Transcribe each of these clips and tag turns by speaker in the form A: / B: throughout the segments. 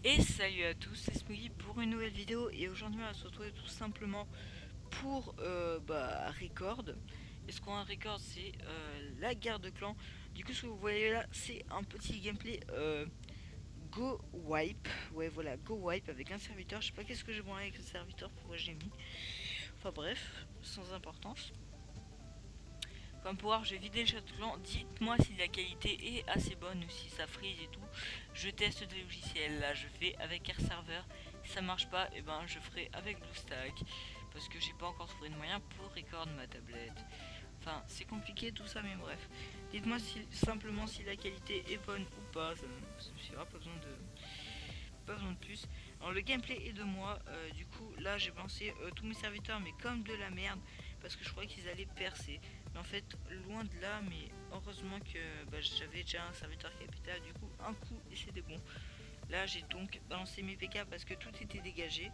A: Et salut à tous, c'est Smoggy pour une nouvelle vidéo et aujourd'hui on va se retrouver tout simplement pour record. Et ce qu'on a record c'est la guerre de clans. Du coup ce que vous voyez là c'est un petit gameplay Go Wipe. Ouais voilà, Go Wipe avec un serviteur. Je sais pas qu'est-ce que j'ai bon avec le serviteur, pourquoi j'ai mis. Enfin bref, sans importance. Comme pouvoir, je vais vider le château de clan. Dites-moi si la qualité est assez bonne ou si ça freeze et tout. Je teste des logiciels. Là, je fais avec Air Server. Si ça marche pas, et ben je ferai avec BlueStack. Parce que j'ai pas encore trouvé de moyen pour record ma tablette. Enfin, c'est compliqué tout ça, mais bref. Dites-moi simplement si la qualité est bonne ou pas. Ça me suffira, pas besoin de plus. Alors le gameplay est de moi. Du coup, là j'ai pensé tous mes serviteurs, mais comme de la merde. Parce que je croyais qu'ils allaient percer. Mais en fait, loin de là, mais heureusement que j'avais déjà un serviteur capital, du coup, un coup et c'était bon. Là, j'ai donc balancé mes PK parce que tout était dégagé.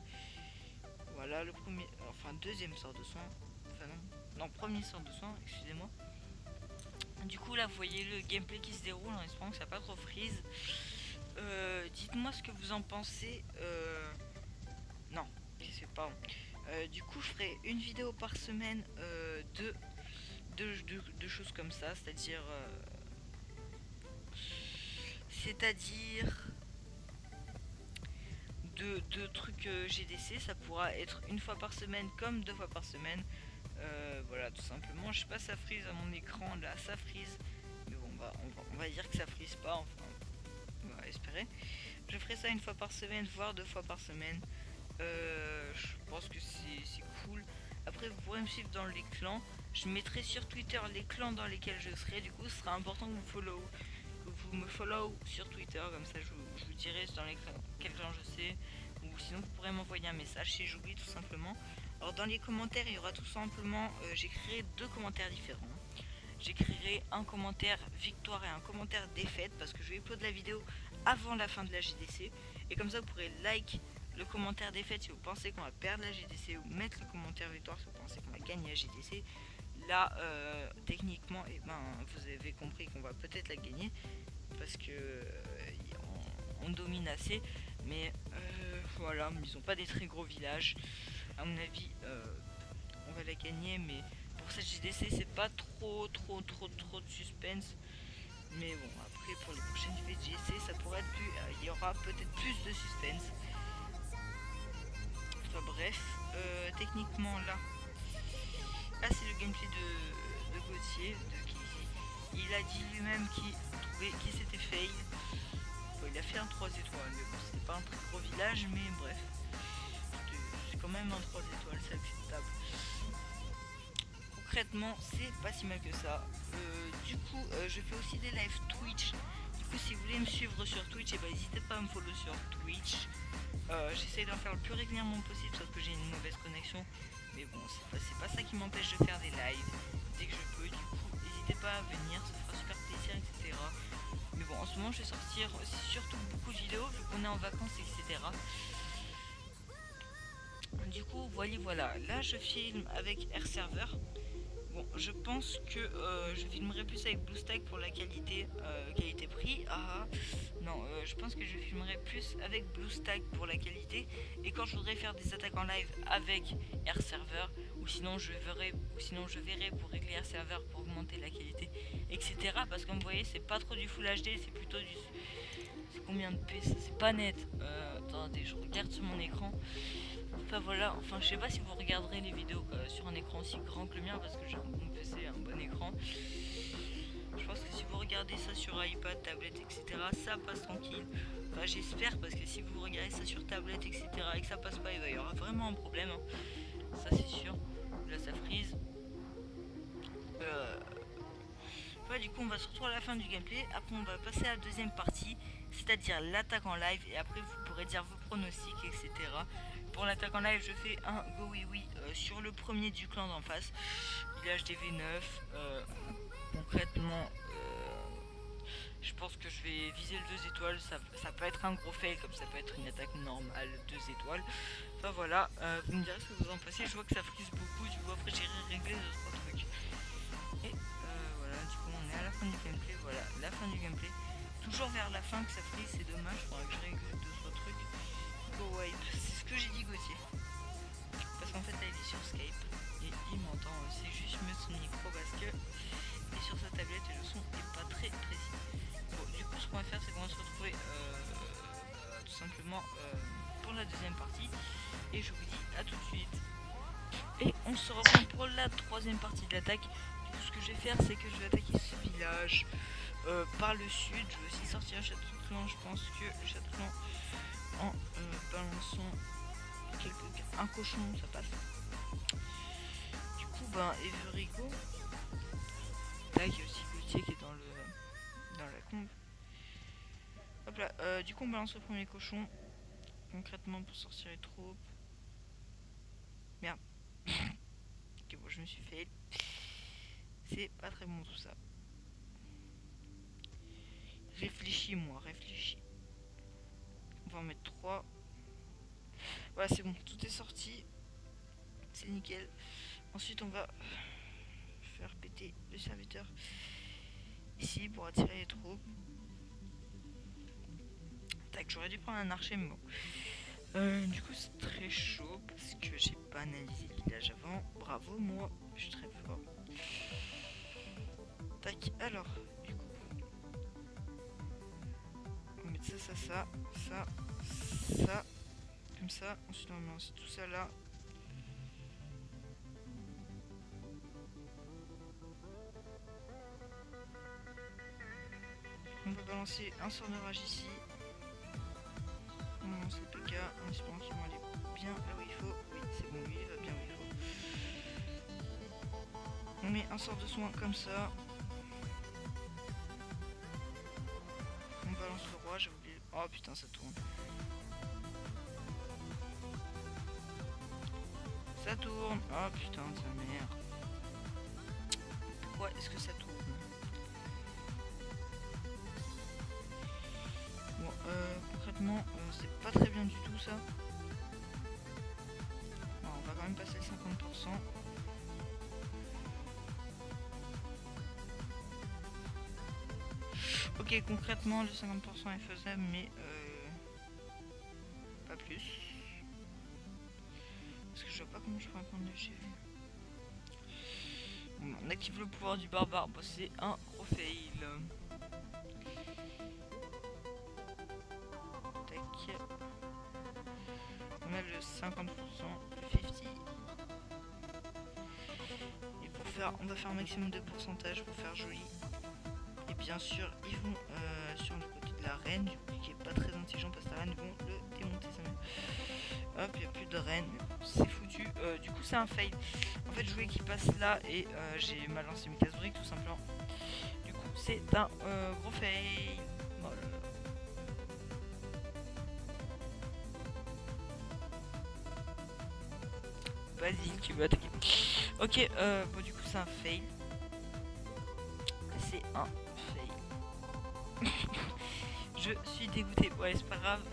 A: Voilà, le premier, enfin, deuxième sort de soin. Enfin, non, premier sort de soin, excusez-moi. Du coup, là, vous voyez le gameplay qui se déroule en espérant que ça n'a pas trop freeze. Dites-moi ce que vous en pensez. Non, c'est pas bon. Du coup, je ferai une vidéo par semaine de choses comme ça, c'est-à-dire de trucs GDC. Ça pourra être une fois par semaine comme deux fois par semaine. Voilà, tout simplement. Je sais pas, ça frise à mon écran là, ça frise. Mais bon, on va dire que ça frise pas. Enfin, on va espérer. Je ferai ça une fois par semaine, voire deux fois par semaine. Je pense que c'est cool. Après, vous pourrez me suivre dans les clans. Je mettrai sur Twitter les clans dans lesquels je serai. Du coup, ce sera important que vous me follow sur Twitter. Comme ça, je vous dirai dans quel clan je sais. Ou sinon, vous pourrez m'envoyer un message si j'oublie tout simplement. Alors, dans les commentaires, il y aura tout simplement. J'écrirai deux commentaires différents. J'écrirai un commentaire victoire et un commentaire défaite parce que je vais upload la vidéo avant la fin de la GDC. Et comme ça, vous pourrez like le commentaire défaite si vous pensez qu'on va perdre la GDC ou mettre le commentaire victoire si vous pensez qu'on va gagner la GDC. Là, techniquement, vous avez compris qu'on va peut-être la gagner parce que on domine assez. Mais voilà, ils n'ont pas des très gros villages. À mon avis, on va la gagner, mais pour cette GDC, c'est pas trop de suspense. Mais bon, après pour les prochaines GDC, ça pourrait être plus. Il y aura peut-être plus de suspense. Enfin bref, techniquement là, c'est le gameplay de Gauthier, de Casey. Il a dit lui-même qu'il s'était fail. Bon, il a fait un 3 étoiles, mais bon, c'était pas un très gros village, mais bref. C'est quand même un 3 étoiles, c'est acceptable. Concrètement, c'est pas si mal que ça. Du coup, je fais aussi des lives Twitch. Du coup, si vous voulez me suivre sur Twitch, n'hésitez pas à me follow sur Twitch. J'essaie d'en faire le plus régulièrement possible, sauf que j'ai une mauvaise connexion. Mais bon, c'est pas ça qui m'empêche de faire des lives dès que je peux. Du coup, n'hésitez pas à venir, ça fera super plaisir, etc. Mais bon, en ce moment, je vais sortir surtout beaucoup de vidéos vu qu'on est en vacances, etc. Du coup, voilà. Là, je filme avec Air Server. Bon, je pense que je filmerai plus avec BlueStack pour la qualité prix. Non, je pense que je filmerai plus avec BlueStack pour la qualité. Et quand je voudrais faire des attaques en live avec Air Server, ou sinon je verrai pour régler Air Server pour augmenter la qualité, etc. Parce que comme vous voyez, c'est pas trop du Full HD, c'est plutôt du. C'est combien de P? C'est pas net. Attendez, je regarde sur mon écran. Enfin voilà, enfin je sais pas si vous regarderez les vidéos sur un écran aussi grand que le mien parce que j'ai un bon PC, un bon écran. Je pense que si vous regardez ça sur iPad, tablette, etc., ça passe tranquille. Enfin j'espère parce que si vous regardez ça sur tablette, etc., et que ça passe pas, il y aura vraiment un problème. Ça c'est sûr. Là ça frise. Du coup on va se retrouver à la fin du gameplay. Après on va passer à la deuxième partie, c'est-à-dire l'attaque en live. Et après vous pourrez dire vos pronostics, etc. Pour l'attaque en live, je fais un go oui sur le premier du clan d'en face. Village des V9. Concrètement, je pense que je vais viser le 2 étoiles. Ça peut être un gros fail, comme ça peut être une attaque normale 2 étoiles. Enfin voilà, vous me direz ce que vous en pensez. Je vois que ça frise beaucoup. Du coup, après, j'ai réglé 2-3 trucs. Et voilà, du coup, on est à la fin du gameplay. Voilà, la fin du gameplay. Toujours vers la fin que ça frise, c'est dommage. Faudra que je règle 2-3 trucs. concrètement pour la deuxième partie. Et je vous dis à tout de suite. Et on se reprend pour la troisième partie de l'attaque. Du coup, ce que je vais faire, c'est que je vais attaquer ce village par le sud. Je vais aussi sortir un château de clan. Je pense que le château de clan, en balançant un cochon, ça passe. Du coup, ben, Everigo. Là, il y a aussi Gauthier qui est dans la combe. Hop là, du coup, on balance le premier cochon. Concrètement, pour sortir les troupes. Merde. Ok, bon, je me suis fait. C'est pas très bon tout ça. Réfléchis, moi, réfléchis. On va en mettre 3. Voilà, c'est bon, tout est sorti. C'est nickel. Ensuite, on va faire péter le serviteur ici pour attirer les troupes. Tac, j'aurais dû prendre un archer, mais bon. Du coup, c'est très chaud parce que j'ai pas analysé le village avant. Bravo, moi, je suis très fort. Tac, alors, du coup, on va mettre ça, comme ça. Ensuite, on va lancer tout ça là. On va balancer un sort de rage ici. On lance les PK en espérant qu'ils vont aller bien là où il faut. Oui, c'est bon, lui il va bien où il faut. On met un sort de soin comme ça. On balance le roi, j'ai oublié. Oh putain, ça tourne. Ça tourne. Oh putain, de sa mère. Pourquoi est-ce que ça tourne? Bon, concrètement, c'est pas très bien du tout ça. Bon, on va quand même passer le 50%. Ok, concrètement, le 50% est faisable, mais pas plus. Parce que je vois pas comment je pourrais prendre le GV. Bon, on active le pouvoir du barbare, bah, c'est un gros fail. Tac. On a le 50%, le 50. Et pour faire, on va faire un maximum de pourcentage pour faire joli. Et bien sûr, ils vont sur le côté de la reine, du coup, qui est pas très intelligent parce que la reine, ils vont le démonter sa mère. Hop, il n'y a plus de reine, c'est foutu. Du coup, c'est un fail. En fait, je voulais qu'il passe là et j'ai mal lancé mes casse-briques tout simplement. Du coup, c'est un gros fail. Voilà. Vas-y, tu veux attaquer. Ok, bon, du coup, c'est un fail. C'est un fail. Je suis dégoûté. Ouais, c'est pas grave.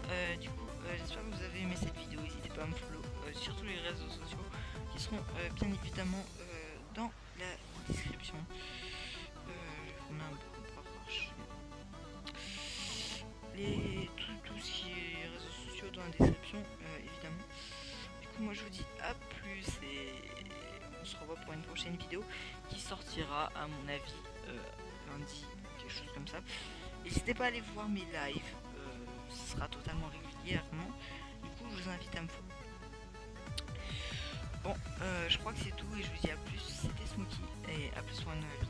A: Du coup, j'espère que vous avez aimé cette vidéo. N'hésitez pas à me follow sur tous les réseaux sociaux qui seront bien évidemment dans la description. Je vous mets un peu pour marcher. Tout ce qui est réseaux sociaux dans la description, évidemment. Du coup, moi je vous dis à plus et on se revoit pour une prochaine vidéo qui sortira, à mon avis, lundi, quelque chose comme ça. N'hésitez pas à aller voir mes lives, ce sera totalement régulièrement. Du coup, je vous invite à me follow. Bon, je crois que c'est tout et je vous dis à plus. C'était Smokey et à plus pour une nouvelle vidéo.